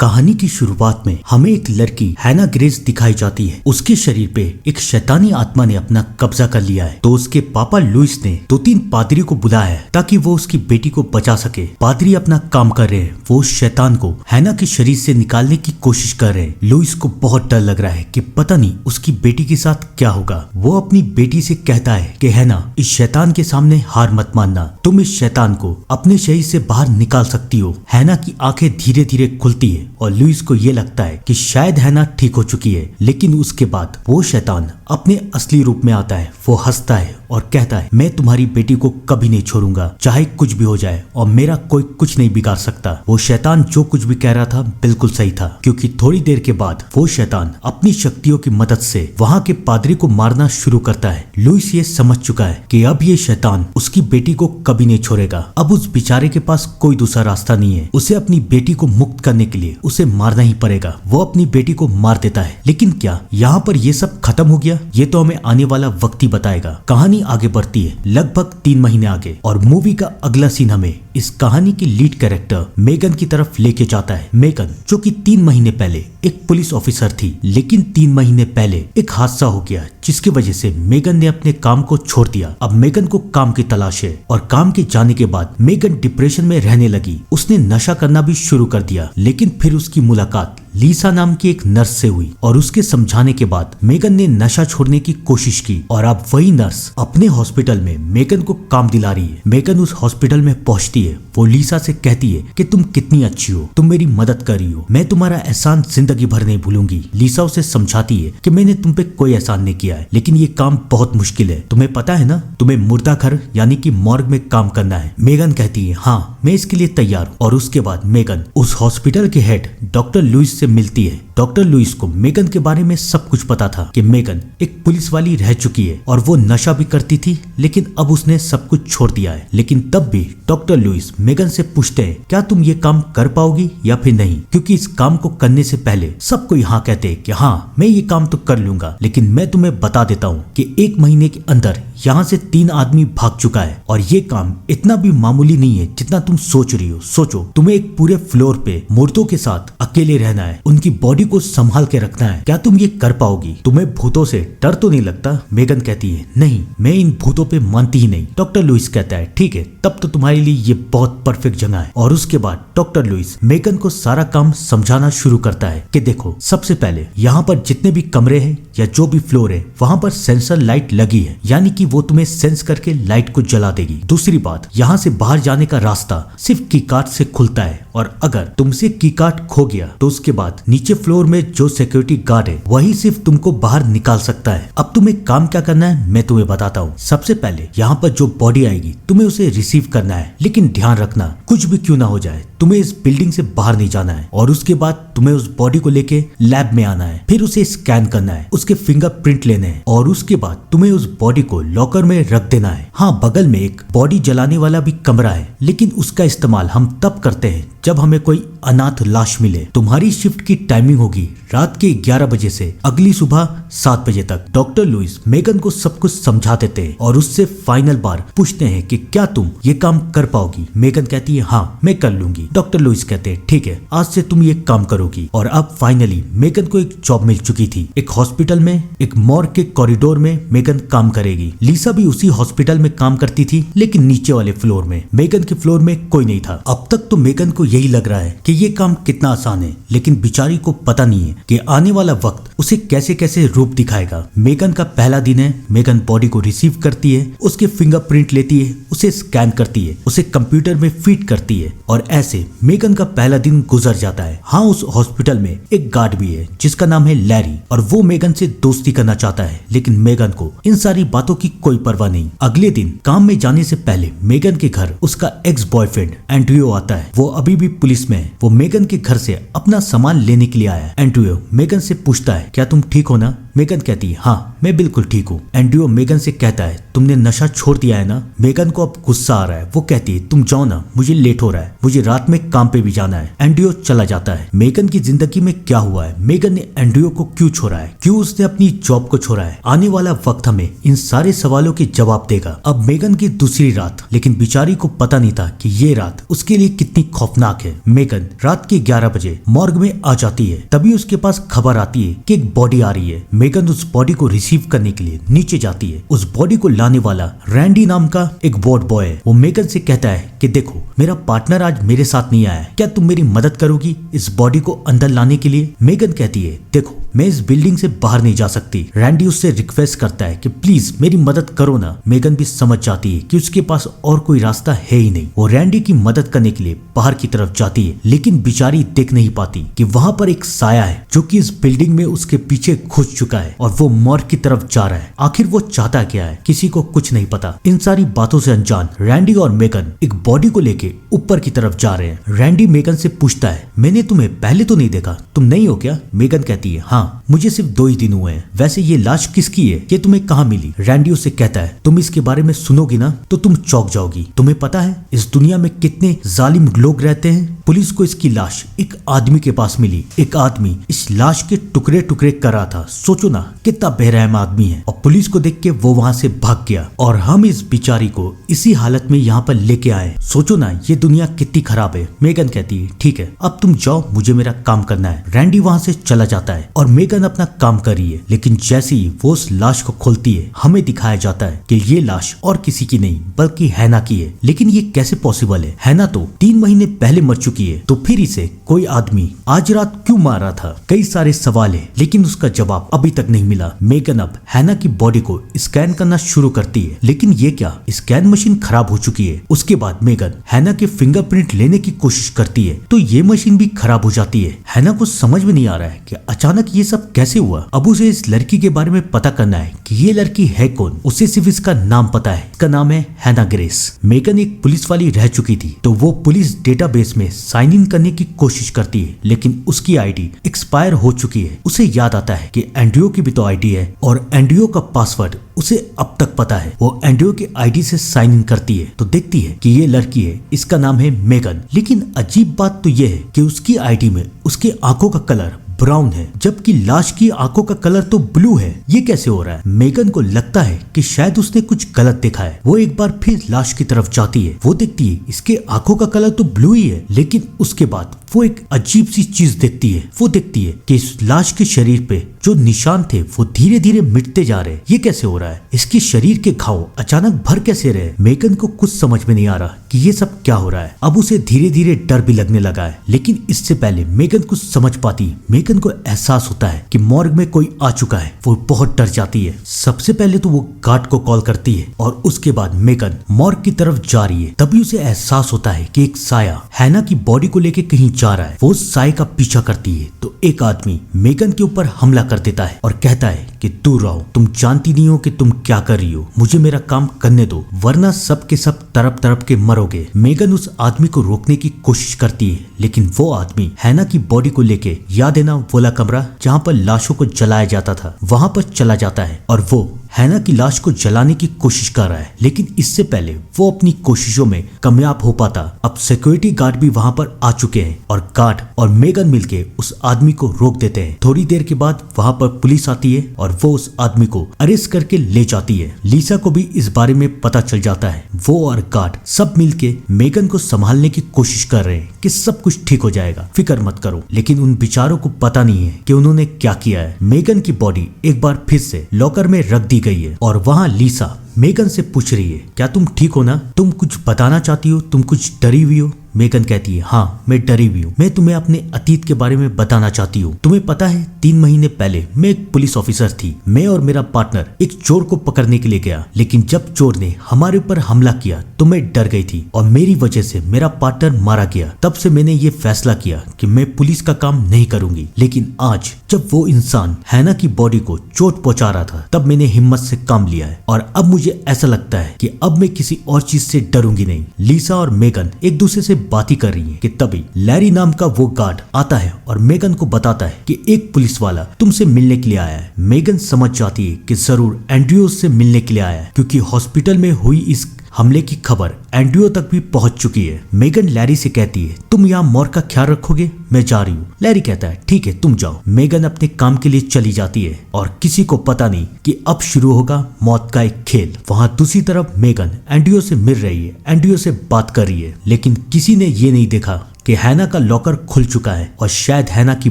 कहानी की शुरुआत में हमें एक लड़की हैना ग्रेस दिखाई जाती है। उसके शरीर पे एक शैतानी आत्मा ने अपना कब्जा कर लिया है। तो उसके पापा लुइस ने 2-3 पादरी को बुलाया है ताकि वो उसकी बेटी को बचा सके। पादरी अपना काम कर रहे हैं, वो शैतान को हैना के शरीर से निकालने की कोशिश कर रहे हैं। लुइस को बहुत डर लग रहा है कि पता नहीं उसकी बेटी के साथ क्या होगा। वो अपनी बेटी से कहता है कि हैना, इस शैतान के सामने हार मत मानना, तुम इस शैतान को अपने शरीर से बाहर निकाल सकती हो। हैना की आंखें धीरे धीरे खुलती है और लुइस को ये लगता है कि शायद हैना ठीक हो चुकी है। लेकिन उसके बाद वो शैतान अपने असली रूप में आता है। वो हंसता है और कहता है, मैं तुम्हारी बेटी को कभी नहीं छोड़ूंगा, चाहे कुछ भी हो जाए, और मेरा कोई कुछ नहीं बिगाड़ सकता। वो शैतान जो कुछ भी कह रहा था बिल्कुल सही था, क्योंकि थोड़ी देर के बाद वो शैतान अपनी शक्तियों की मदद से वहाँ के पादरी को मारना शुरू करता है। लुइस ये समझ चुका है कि अब ये शैतान उसकी बेटी को कभी नहीं छोड़ेगा। अब उस बेचारे के पास कोई दूसरा रास्ता नहीं है। उसे अपनी बेटी को मुक्त करने के लिए उसे मारना ही पड़ेगा। वो अपनी बेटी को मार देता है। लेकिन क्या यहाँ पर ये सब खत्म हो गया? ये तो हमें आने वाला वक्त ही बताएगा। कहानी आगे बढ़ती है लगभग 3 महीने आगे, और मूवी का अगला सीन हमें इस कहानी की लीड कैरेक्टर मेगन की तरफ लेके जाता है। मेगन जो कि 3 महीने पहले एक पुलिस ऑफिसर थी, लेकिन 3 महीने पहले एक हादसा हो गया जिसकी वजह से मेगन ने अपने काम को छोड़ दिया। अब मेगन को काम की तलाश है, और काम के जाने के बाद मेगन डिप्रेशन में रहने लगी। उसने नशा करना भी शुरू कर दिया। लेकिन फिर उसकी मुलाकात लीसा नाम की एक नर्स से हुई, और उसके समझाने के बाद मेगन ने नशा छोड़ने की कोशिश की। और अब वही नर्स अपने हॉस्पिटल में मेगन को काम दिला रही है। मेगन उस हॉस्पिटल में पहुंचती है। वो लीसा से कहती है कि तुम कितनी अच्छी हो, तुम मेरी मदद कर रही हो, मैं तुम्हारा एहसान जिंदगी भर नहीं भूलूंगी। लीसा उसे समझाती है कि मैंने तुम पे कोई एहसान नहीं किया है, लेकिन ये काम बहुत मुश्किल है। तुम्हें पता है ना, तुम्हें मुर्दा घर यानी कि मॉर्ग में काम करना है। मेगन कहती है, हाँ मैं इसके लिए तैयार हूँ। और उसके बाद मेगन उस हॉस्पिटल के हेड डॉक्टर लुइस से मिलती है। डॉक्टर लुइस को मेगन के बारे में सब कुछ पता था कि मेगन एक पुलिस वाली रह चुकी है और वो नशा भी करती थी, लेकिन अब उसने सब कुछ छोड़ दिया है। लेकिन तब भी डॉक्टर लुइस मेगन से पूछते हैं, क्या तुम ये काम कर पाओगी या फिर नहीं? क्योंकि इस काम को करने से पहले सबको यहाँ कहते हैं कि हाँ मैं ये काम तो कर लूंगा, लेकिन मैं तुम्हें बता देता हूँ कि 1 महीने के अंदर यहाँ से 3 आदमी भाग चुका है, और ये काम इतना भी मामूली नहीं है जितना तुम सोच रही हो। सोचो, तुम्हें एक पूरे फ्लोर पे मुर्दों के साथ अकेले रहना है, उनकी बॉडी को संभाल के रखना है। क्या तुम ये कर पाओगी? तुम्हें भूतों से डर तो नहीं लगता? मेगन कहती है, नहीं मैं इन भूतों पे मानती ही नहीं। डॉक्टर लुइस कहता है, ठीक है तब तो तुम्हारे लिए ये बहुत परफेक्ट जगह है। और उसके बाद डॉक्टर लुइस मेगन को सारा काम समझाना शुरू करता है कि देखो, सबसे पहले यहाँ पर जितने भी कमरे हैं या जो भी फ्लोर है वहाँ पर सेंसर लाइट लगी है, यानी कि वो तुम्हें सेंस करके लाइट को जला देगी। दूसरी बात, यहाँ से बाहर जाने का रास्ता सिर्फ की कार्ड से खुलता है, और अगर तुमसे की कार्ड खो गया तो उसके बाद नीचे फ्लोर में जो सिक्योरिटी गार्ड है वही सिर्फ तुमको बाहर निकाल सकता है। अब तुम्हें काम क्या करना है मैं तुम्हें बताता हूँ। सबसे पहले यहाँ पर जो बॉडी आएगी तुम्हें उसे रिसीव करना है, लेकिन ध्यान रखना कुछ भी क्यों ना हो जाए, तुम्हें इस बिल्डिंग से बाहर नहीं जाना है। और उसके बाद तुम्हें उस बॉडी को लेके लैब में आना है, फिर उसे स्कैन करना है, उसके फिंगरप्रिंट लेने हैं, और उसके बाद तुम्हें उस बॉडी को लॉकर में रख देना है। हाँ, बगल में एक बॉडी जलाने वाला भी कमरा है, लेकिन उसका इस्तेमाल हम तब करते हैं जब हमें कोई अनाथ लाश मिले। तुम्हारी शिफ्ट की टाइमिंग होगी रात के 11 बजे से अगली सुबह 7 बजे तक। डॉक्टर लुइस मेगन को सब कुछ समझा देते हैं और उससे फाइनल बार पूछते हैं कि क्या तुम ये काम कर पाओगी? मेगन कहती है, हाँ मैं कर लूंगी। डॉक्टर लुइस कहते हैं, ठीक है आज से तुम ये काम करोगी। और अब फाइनली मेगन को एक जॉब मिल चुकी थी। एक हॉस्पिटल में एक मॉर्ग के कॉरिडोर में मेगन काम करेगी। लीसा भी उसी हॉस्पिटल में काम करती थी, लेकिन नीचे वाले फ्लोर में। मेगन के फ्लोर में कोई नहीं था। अब तक तो मेगन को यही लग रहा है कि ये काम कितना आसान है, लेकिन बेचारी को पता नहीं है कि आने वाला वक्त उसे कैसे कैसे रूप दिखाएगा। मेगन का पहला दिन है। मेगन बॉडी को रिसीव करती है, उसके फिंगरप्रिंट लेती है, उसे स्कैन करती है, उसे कंप्यूटर में फीड करती है, और ऐसे मेगन का पहला दिन गुजर जाता है। हाँ, उस हॉस्पिटल में एक गार्ड भी है जिसका नाम है लैरी, और वो मेगन से दोस्ती करना चाहता है, लेकिन मेगन को इन सारी बातों की कोई परवाह नहीं। अगले दिन काम में जाने से पहले मेगन के घर उसका एक्स बॉयफ्रेंड एंड्रियो आता है। वो अभी भी पुलिस में है। वो मेगन के घर से अपना सामान लेने के लिए आया है। एंड्रियो मेगन से पूछता है, क्या तुम ठीक हो ना? मेगन कहती है हाँ मैं बिल्कुल ठीक हूँ। एंड्रयू मेगन से कहता है तुमने नशा छोड़ दिया है ना। मेगन को अब गुस्सा आ रहा है। वो कहती है तुम जाओ ना, मुझे लेट हो रहा है, मुझे रात में काम पे भी जाना है। एंड्रयू चला जाता है। मेगन की जिंदगी में क्या हुआ है, मेगन ने एंड्रयू को क्यों छोड़ा है, क्यों उसने अपनी जॉब को छोड़ा है, आने वाला वक्त हमें इन सारे सवालों के जवाब देगा। अब मेगन की दूसरी रात, लेकिन बेचारी को पता नहीं था कि ये रात उसके लिए कितनी खौफनाक है। मेगन रात के 11 बजे मॉर्ग में आ जाती है। तभी उसके पास खबर आती है कि एक बॉडी आ रही है। मेगन उस बॉडी को रिसीव करने के लिए नीचे जाती है। उस बॉडी को लाने वाला रैंडी नाम का एक वार्ड बॉय है। वो मेगन से कहता है कि देखो मेरा पार्टनर आज मेरे साथ नहीं आया है, क्या तुम मेरी मदद करोगी इस बॉडी को अंदर लाने के लिए। मेगन कहती है देखो मैं इस बिल्डिंग से बाहर नहीं जा सकती। रैंडी उससे रिक्वेस्ट करता है कि प्लीज मेरी मदद करो ना। मेगन भी समझ जाती है कि उसके पास और कोई रास्ता है ही नहीं। वो रैंडी की मदद करने के लिए बाहर की तरफ जाती है, लेकिन बेचारी देख नहीं पाती कि वहाँ पर एक साया है जो कि इस बिल्डिंग में उसके पीछे घुस चुका है और वो मॉर्ग की तरफ जा रहा है। आखिर वो चाहता क्या है, किसी को कुछ नहीं पता। इन सारी बातों से अनजान रैंडी और मेगन एक बॉडी को लेके ऊपर की तरफ जा रहे हैं। रैंडी मेगन से पूछता है मैंने तुम्हें पहले तो नहीं देखा, तुम नहीं हो क्या। मेगन कहती है हाँ मुझे सिर्फ 2 ही दिन हुए हैं। वैसे ये लाश किसकी है, ये तुम्हें कहाँ मिली। रैंडी उससे कहता है तुम इसके बारे में सुनोगी ना तो तुम चौंक जाओगी। तुम्हें पता है इस दुनिया में कितने जालिम लोग रहते हैं। पुलिस को इसकी लाश एक आदमी के पास मिली। एक आदमी इस लाश के टुकड़े टुकड़े कर रहा था। सोचो ना कितना बेरहम आदमी है। और पुलिस को देख के वो वहाँ से भाग गया और हम इस बेचारी को इसी हालत में यहाँ पर लेके आए। सोचो ना ये दुनिया कितनी खराब है। मेगन कहती है ठीक है अब तुम जाओ, मुझे मेरा काम करना है। रैंडी वहाँ से चला जाता है और मेगन अपना काम कर रही है। लेकिन जैसे ही वो उस लाश को खोलती है हमें दिखाया जाता है कि ये लाश और किसी की नहीं बल्कि हैना की है। लेकिन ये कैसे पॉसिबल है, हैना तो 3 महीने पहले मर चुकी है, तो फिर इसे कोई आदमी आज रात क्यों मार रहा था। कई सारे सवाल है लेकिन उसका जवाब अभी तक नहीं मिला। मेगन अब हैना की बॉडी को स्कैन करना शुरू करती है, लेकिन ये क्या, स्कैन मशीन खराब हो चुकी है। उसके बाद मेगन हैना के फिंगरप्रिंट लेने की कोशिश करती है तो ये मशीन भी खराब हो जाती है। हैना को समझ में नहीं आ रहा है कि अचानक ये सब कैसे हुआ। अब उसे इस लड़की के बारे में पता करना है कि ये लड़की है कौन। उसे सिर्फ इसका नाम पता है, इसका नाम है हैना ग्रेस। मेगन एक पुलिस वाली रह चुकी थी तो वो पुलिस डेटाबेस में साइन इन करने की कोशिश करती है, लेकिन उसकी आईडी एक्सपायर हो चुकी है। उसे याद आता है कि एंड्रयू की भी तो आईडी है और एंड्रयू का पासवर्ड उसे अब तक पता है। वो एंड्रयू की आईडी से साइन इन करती है तो देखती है कि ये लड़की है, इसका नाम है मेगन। लेकिन अजीब बात तो ये है कि उसकी आईडी में उसके आंखों का कलर ब्राउन है जबकि लाश की आंखों का कलर तो ब्लू है। ये कैसे हो रहा है। मेगन को लगता है कि शायद उसने कुछ गलत देखा है। वो एक बार फिर लाश की तरफ जाती है। वो देखती है इसके आंखों का कलर तो ब्लू ही है, लेकिन उसके बाद वो एक अजीब सी चीज देखती है। वो देखती है कि इस लाश के शरीर पे जो निशान थे वो धीरे धीरे मिटते जा रहे हैं। ये कैसे हो रहा है, इसके शरीर के घाव अचानक भर कैसे रहे। मेगन को कुछ समझ में नहीं आ रहा कि ये सब क्या हो रहा है। अब उसे धीरे धीरे डर भी लगने लगा है, लेकिन इससे पहले मेगन कुछ समझ पाती। मेगन को एहसास होता है कि मॉर्ग में कोई आ चुका है। वो बहुत डर जाती है। सबसे पहले तो वो गार्ड को कॉल करती है और उसके बाद मेगन मॉर्ग की तरफ जा रही है। तभी उसे एहसास होता है कि एक साया हैना की बॉडी को लेके कहीं जा रहा है। वो साय का पीछा करती है तो एक आदमी मेगन के ऊपर हमला कर देता है और कहता है कि दूर रहो, तुम जानती नहीं हो कि तुम क्या कर रही हो, मुझे मेरा काम करने दो वरना सब के सब तरप तरप के मरोगे। मेगन उस आदमी को रोकने की कोशिश करती है, लेकिन वो आदमी हैना की बॉडी को लेके, याद है ना वो कमरा जहाँ पर लाशों को जलाया जाता था, वहां पर चला जाता है और वो हैना की लाश को जलाने की कोशिश कर रहा है। लेकिन इससे पहले वो अपनी कोशिशों में कामयाब हो पाता। अब सिक्योरिटी गार्ड भी वहां पर आ चुके हैं और गार्ड और मेगन मिलके उस आदमी को रोक देते हैं। थोड़ी देर के बाद वहां पर पुलिस आती है और वो उस आदमी को अरेस्ट करके ले जाती है। लीसा को भी इस बारे में पता चल जाता है। वो और गार्ड सब मिलके मेगन को संभालने की कोशिश कर रहे हैं कि सब कुछ ठीक हो जाएगा, फिक्र मत करो। लेकिन उन बेचारों को पता नहीं है कि उन्होंने क्या किया है। मेगन की बॉडी एक बार फिर से लॉकर में रख दी गई है और वहां लीसा मेगन से पूछ रही है क्या तुम ठीक हो ना, तुम कुछ बताना चाहती हो, तुम कुछ डरी हुई हो। मेगन कहती है हाँ मैं डरी हुई हूँ, मैं तुम्हें अपने अतीत के बारे में बताना चाहती हूँ। तुम्हें पता है 3 महीने पहले मैं एक पुलिस ऑफिसर थी। मैं और मेरा पार्टनर एक चोर को पकड़ने के लिए गया, लेकिन जब चोर ने हमारे ऊपर हमला किया तो मैं डर गई थी और मेरी वजह से मेरा पार्टनर मारा गया। तब से मैंने ये फैसला किया कि मैं पुलिस का काम नहीं करूंगी। लेकिन आज जब वो इंसान हैना की बॉडी को चोट पहुंचा रहा था तब मैंने हिम्मत से काम लिया है और अब मुझे ऐसा लगता है कि अब मैं किसी और चीज से डरूंगी नहीं। लीसा और मेगन एक दूसरे से बात ही कर रही है कि तभी लैरी नाम का वो गार्ड आता है और मेगन को बताता है कि एक पुलिस वाला तुमसे मिलने के लिए आया है। मेगन समझ जाती है कि जरूर एंड्रयू से मिलने के लिए आया है, क्योंकि हॉस्पिटल में हुई इस हमले की खबर एंड्रयू तक भी पहुंच चुकी है। मेगन लैरी से कहती है तुम यहाँ मॉर्ग का ख्याल रखोगे, मैं जा रही हूँ। लैरी कहता है ठीक है तुम जाओ। मेगन अपने काम के लिए चली जाती है और किसी को पता नहीं कि अब शुरू होगा मौत का एक खेल। वहाँ दूसरी तरफ मेगन एंड्रयू से मिल रही है, एंड्रयू से बात कर रही है, लेकिन किसी ने ये नहीं देखा कि हैना का लॉकर खुल चुका है और शायद हैना की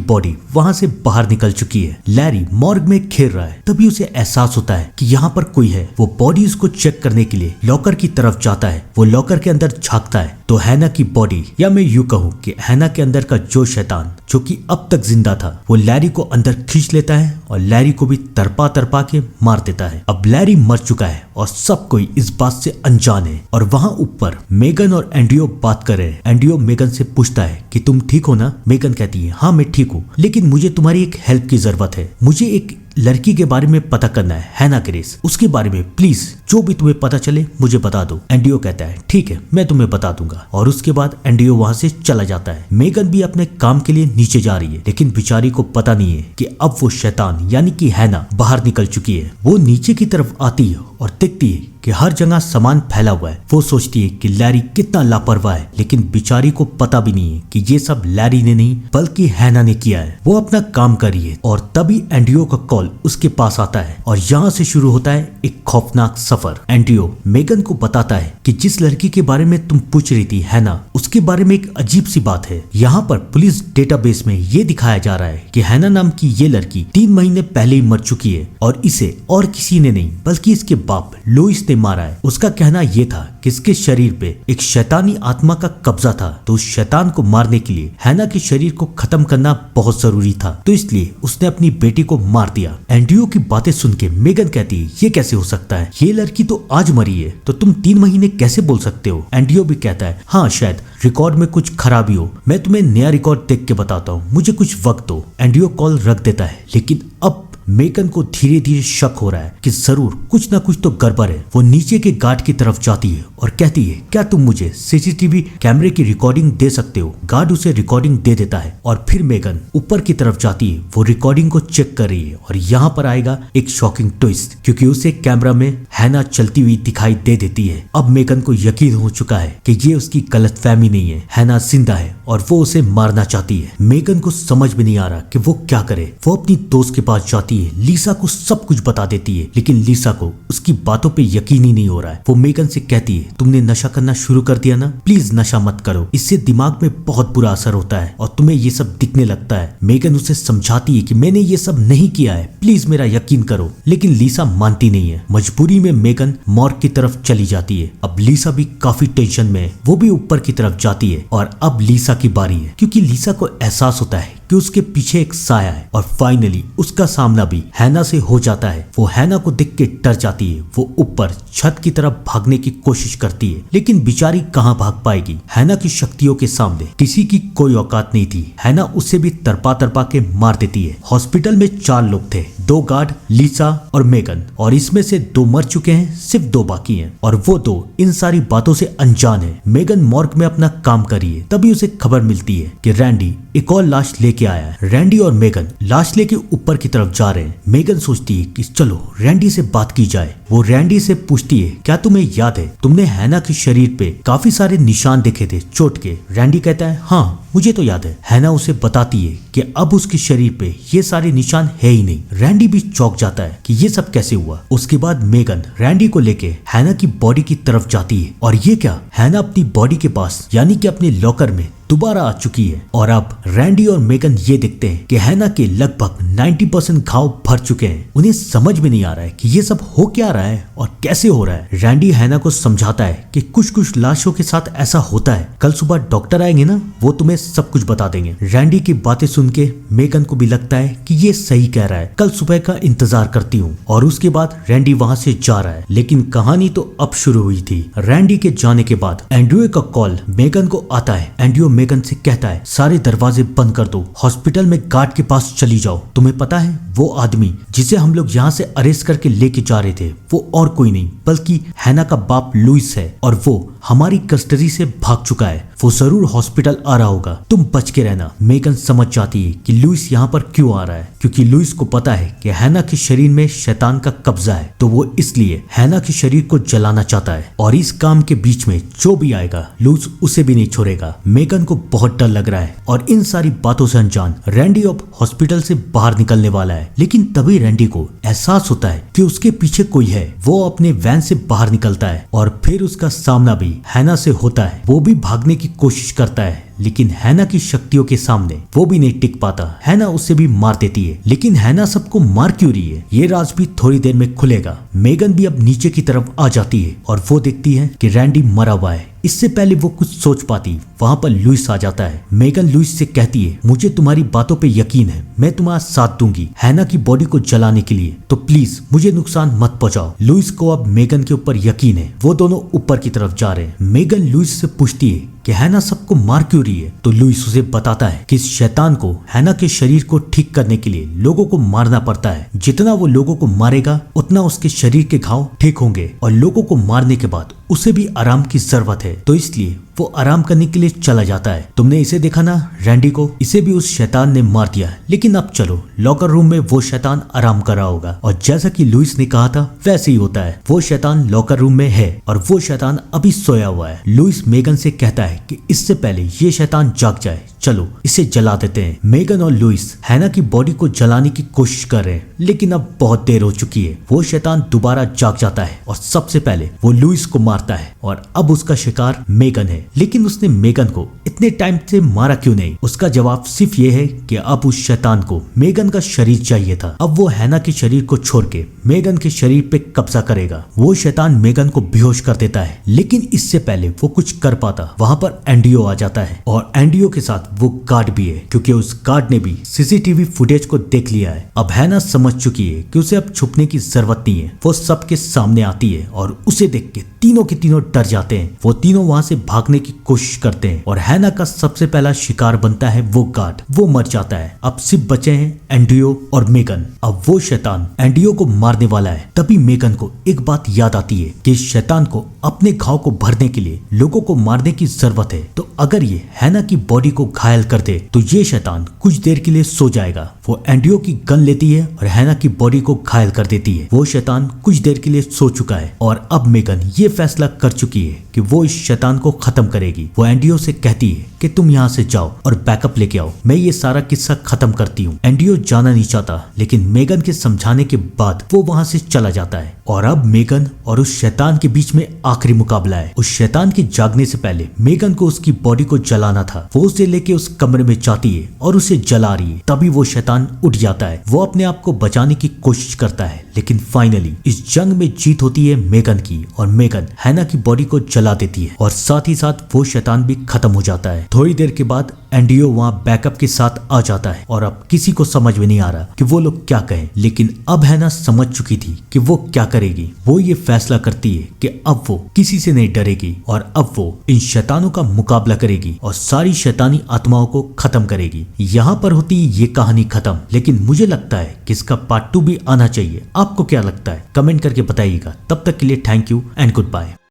बॉडी वहां से बाहर निकल चुकी है। लैरी मॉर्ग में खेल रहा है, तभी उसे एहसास होता है कि यहाँ पर कोई है। वो बॉडीज को चेक करने के लिए लॉकर की तरफ जाता है। वो लॉकर के अंदर झांकता है तो हैना की बॉडी, या मैं यूं कहूँ कि हैना के अंदर का जो शैतान जो कि अब तक जिंदा था, वो लैरी को अंदर खींच लेता है और लैरी को भी तरपा तरपा के मार देता है। अब लैरी मर चुका है और सब कोई इस बात से अनजान है। और वहाँ ऊपर मेगन और एंड्रयू बात कर रहे हैं। एंड्रयू मेगन से पूछता है कि तुम ठीक हो ना? मेगन कहती है हाँ मैं ठीक हूँ, लेकिन मुझे तुम्हारी एक हेल्प की जरूरत है। मुझे एक लड़की के बारे में पता करना है, हैना ग्रेस। उसके बारे में प्लीज जो भी तुम्हें पता चले मुझे बता दो। एंड्रयू कहता है ठीक है मैं तुम्हें बता दूंगा। और उसके बाद एंड्रयू वहां से चला जाता है। मेगन भी अपने काम के लिए नीचे जा रही है, लेकिन बेचारी को पता नहीं है कि अब वो शैतान यानी कि हैना बाहर निकल चुकी है। वो नीचे की तरफ आती है और देखती है कि हर जगह सामान फैला हुआ है। वो सोचती है कि लैरी कितना लापरवाह है, लेकिन बेचारी को पता भी नहीं है कि ये सब लैरी ने नहीं बल्कि हैना ने किया है। वो अपना काम कर रही है और तभी एंड्रयू का कॉल उसके पास आता है और यहाँ से शुरू होता है एक खौफनाक सफर। एंड्रयू मेगन को बताता है कि जिस लड़की के बारे में तुम पूछ रही थी हैना, उसके बारे में एक अजीब सी बात है। यहाँ पर पुलिस डेटाबेस में ये दिखाया जा रहा है कि हैना नाम की ये लड़की 3 महीने पहले ही मर चुकी है और इसे और किसी ने नहीं बल्कि इसके बाप लुइस ने मारा है। उसका कहना यह था कि इसके शरीर पे एक शैतानी आत्मा का कब्जा था, तो उस शैतान को मारने के लिए हैना के शरीर को खत्म करना बहुत जरूरी था, तो इसलिए उसने अपनी बेटी को मार दिया। एंड्रयू की बातें सुन के मेगन कहती है ये कैसे हो सकता है, ये लड़की तो आज मरी है, तो तुम 3 महीने कैसे बोल सकते हो? एंड्रयू भी कहता है हाँ शायद रिकॉर्ड में कुछ खराबी हो, मैं तुम्हें नया रिकॉर्ड देख के बताता हूँ, मुझे कुछ वक्त दो। एंड्रयू कॉल रख देता है, लेकिन अब मेगन को धीरे धीरे शक हो रहा है कि जरूर कुछ ना कुछ तो गड़बड़ है। वो नीचे के गार्ड की तरफ जाती है और कहती है क्या तुम मुझे सीसीटीवी कैमरे की रिकॉर्डिंग दे सकते हो? गार्ड उसे रिकॉर्डिंग दे देता है और फिर मेगन ऊपर की तरफ जाती है। वो रिकॉर्डिंग को चेक कर रही है और यहाँ पर आएगा एक शॉकिंग ट्विस्ट, क्योंकि उसे कैमरा में हैना चलती हुई दिखाई दे देती है। अब मेगन को यकीन हो चुका है कि ये उसकी गलतफहमी नहीं है, हैना जिंदा है और वो उसे मारना चाहती है। मेगन को समझ में नहीं आ रहा कि वो क्या करे। वो अपनी दोस्त के पास जाती है, लीसा को सब कुछ बता देती है, लेकिन लीसा को उसकी बातों पे यकीन ही नहीं हो रहा है। वो मेगन से कहती है तुमने नशा करना शुरू कर दिया ना, प्लीज नशा मत करो, इससे दिमाग में बहुत बुरा असर होता है और तुम्हें ये सब दिखने लगता है। मेगन उसे समझाती है कि मैंने ये सब नहीं किया है, प्लीज मेरा यकीन करो, लेकिन लीसा मानती नहीं है। मजबूरी में मेगन मॉर्ग की तरफ चली जाती है। अब लीसा भी काफी टेंशन में है, वो भी ऊपर की तरफ जाती है और अब लीसा की बारी है, क्योंकि लीसा को एहसास होता है कि उसके पीछे एक साया है और फाइनली उसका सामना भी हैना से हो जाता है। वो हैना को देख के डर जाती है। वो ऊपर छत की तरफ भागने की कोशिश करती है, लेकिन बेचारी कहाँ भाग पाएगी। हैना की शक्तियों के सामने किसी की कोई औकात नहीं थी। हैना उसे भी तरपा तरपा के मार देती है। हॉस्पिटल में 4 लोग थे, 2 गार्ड, लीसा और मेगन, और इसमें से 2 मर चुके हैं, सिर्फ 2 बाकी हैं और वो 2 इन सारी बातों से अनजान है। मेगन मॉर्ग में अपना काम कर रही है, तभी उसे खबर मिलती है कि रैंडी एक और लाश लेके आया है। रैंडी और मेगन लाश लेके ऊपर की तरफ जा रहे हैं। मेगन सोचती है कि चलो रैंडी से बात की जाए। वो रैंडी से पूछती है क्या तुम्हें याद है तुमने हैना के शरीर पे काफी सारे निशान देखे थे चोट के? रैंडी कहता है हाँ मुझे तो याद है। हैना उसे बताती है कि अब उसके शरीर पे ये सारे निशान है ही नहीं। रैंडी भी चौंक जाता है कि ये सब कैसे हुआ। उसके बाद मेगन रैंडी को लेके हैना की बॉडी की तरफ जाती है और ये क्या, हैना अपनी बॉडी के पास यानी कि अपने लॉकर में दोबारा आ चुकी है। और अब रैंडी और मेगन ये देखते हैं कि हैना के लगभग 90% घाव भर चुके हैं। उन्हें समझ में नहीं आ रहा है कि ये सब हो क्या रहा है और कैसे हो रहा है। रैंडी हैना को समझाता है कि कुछ कुछ लाशों के साथ ऐसा होता है, कल सुबह डॉक्टर आएंगे ना, वो तुम्हें सब कुछ बता देंगे। रैंडी की बातें सुन के मेगन को भी लगता है कि ये सही कह रहा है, कल सुबह का इंतजार करती हूँ। और उसके बाद रैंडी वहाँ से जा रहा है, लेकिन कहानी तो अब शुरू हुई थी। रैंडी के जाने के बाद एंड्रयू का कॉल मेगन को आता है। एंड्रयू मेगन से कहता है सारे दरवाजे बंद कर दो, हॉस्पिटल में गार्ड के पास चली जाओ। तुम्हें पता है वो आदमी जिसे हम लोग यहाँ से अरेस्ट करके लेके जा रहे थे वो और कोई नहीं बल्कि हैना का बाप लुइस है और वो हमारी कस्टडी से भाग चुका है। वो जरूर हॉस्पिटल आ रहा होगा, तुम बच के रहना। मेगन समझ जाती है कि लुइस यहाँ पर क्यों आ रहा है, क्योंकि लुइस को पता है कि हैना के शरीर में शैतान का कब्जा है, तो वो इसलिए हैना के शरीर को जलाना चाहता है। और इस काम के बीच में जो भी आएगा लुइस उसे भी नहीं छोड़ेगा। मेगन को बहुत डर लग रहा है और इन सारी बातों से अनजान रैंडी अब हॉस्पिटल से बाहर निकलने वाला है, लेकिन तभी रैंडी को एहसास होता है कि उसके पीछे कोई है। वो अपने वैन से बाहर निकलता है और फिर उसका सामना भी हैना से होता है। वो भी भागने की कोशिश करता है, लेकिन हैना की शक्तियों के सामने वो भी नहीं टिक पाता। हैना उसे भी मार देती है, लेकिन हैना सबको मार क्यों रही है ये राज भी थोड़ी देर में खुलेगा। मेगन भी अब नीचे की तरफ आ जाती है और वो देखती है कि रैंडी मरा हुआ है। इससे पहले वो कुछ सोच पाती वहां पर लुइस आ जाता है। मेगन लुइस से कहती है मुझे तुम्हारी बातों पे यकीन है, मैं तुम्हारा साथ दूंगी हैना की बॉडी को जलाने के लिए, तो प्लीज मुझे नुकसान मत पहुंचाओ। लुइस को अब मेगन के ऊपर यकीन है। वो दोनों ऊपर की तरफ जा रहे हैं। मेगन लुइस से पूछती है कि हैना सबको मार क्यों रही है, तो लुइस उसे बताता है कि इस शैतान को हैना के शरीर को ठीक करने के लिए लोगों को मारना पड़ता है। जितना वो लोगों को मारेगा उतना उसके शरीर के घाव ठीक होंगे और लोगों को मारने के बाद उसे भी आराम की जरूरत है, तो इसलिए वो आराम करने के लिए चला जाता है। तुमने इसे देखा ना रैंडी को, इसे भी उस शैतान ने मार दिया। लेकिन अब चलो, लॉकर रूम में वो शैतान आराम कर रहा होगा और जैसा कि लुइस ने कहा था वैसे ही होता है। वो शैतान लॉकर रूम में है और वो शैतान अभी सोया हुआ है। लुइस मेगन से कहता है कि इससे पहले ये शैतान जाग जाए, चलो इसे जला देते हैं। मेगन और लुइस हैना की बॉडी को जलाने की कोशिश कर रहे हैं, लेकिन अब बहुत देर हो चुकी है। वो शैतान दोबारा जाग जाता है और सबसे पहले वो लुइस को मारता है और अब उसका शिकार मेगन है। लेकिन उसने मेगन को इतने टाइम से मारा क्यों नहीं? उसका जवाब सिर्फ ये है कि अब उस शैतान को मेगन का शरीर चाहिए था। अब वो हैना के शरीर को छोड़ के मेगन के शरीर पे कब्जा करेगा। वो शैतान मेगन को बेहोश कर देता है, लेकिन इससे पहले वो कुछ कर पाता वहां पर एंडियो आ जाता है और एंडियो के साथ वो गार्ड भी है, क्योंकि उस गार्ड ने भी सीसीटीवी फुटेज को देख लिया है। अब हैना समझ चुकी है कि उसे अब छुपने की जरूरत नहीं है। वो सबके सामने आती है और उसे देख के तीनों के तीनों डर जाते हैं। वो तीनों वहां से भागने की कोशिश करते हैं और हैना का सबसे पहला शिकार बनता है वो गार्ड। वो मर जाता है। अब सिर्फ बचे हैं एंड्रियो और मेगन। अब वो शैतान एंड्रियो को मारने वाला है। तभी मेगन को एक बात याद आती है कि इस शैतान को अपने घाव को भरने के लिए लोगों को मारने की जरूरत है, तो अगर ये हैना की बॉडी को घायल कर दे तो ये शैतान कुछ देर के लिए सो जाएगा। वो एंड्रियो की गन लेती है और हैना की बॉडी को घायल कर देती है। वो शैतान कुछ देर के लिए सो चुका है और अब मेगन ये फैसला कर चुकी है कि वो इस शैतान को खत्म करेगी। वो एंड्रियो से कहती है कि तुम यहाँ से जाओ और बैकअप लेके आओ, मैं ये सारा किस्सा खत्म करती हूँ। एंड्रियो जाना नहीं चाहता, लेकिन मेगन के समझाने के बाद वो वहाँ से चला जाता है। और अब मेगन और उस शैतान के बीच में आखिरी मुकाबला है। उस शैतान के जागने से पहले मेगन को उसकी बॉडी को जलाना था। वो उसे लेके उस कमरे में जाती है और उसे जला रही है। तभी वो शैतान उठ जाता है। वो अपने आप को बचाने की कोशिश करता है, लेकिन फाइनली इस जंग में जीत होती है मेगन की और मेगन हैना की बॉडी को जला देती है और साथ ही साथ वो शैतान भी खत्म हो जाता है। थोड़ी देर के बाद एंड्रियो वहाँ बैकअप के साथ आ जाता है और अब किसी को समझ में नहीं आ रहा कि वो लोग क्या कहें, लेकिन अब हैना समझ चुकी थी कि वो क्या करेगी। वो ये फैसला करती है कि अब वो किसी से नहीं डरेगी और अब वो इन शैतानों का मुकाबला करेगी और सारी शैतानी आत्माओं को खत्म करेगी। यहाँ पर होती ये कहानी खत्म, लेकिन मुझे लगता है कि इसका पार्ट 2 भी आना चाहिए। आपको क्या लगता है कमेंट करके बताइएगा। तब तक के लिए thank you and good bye.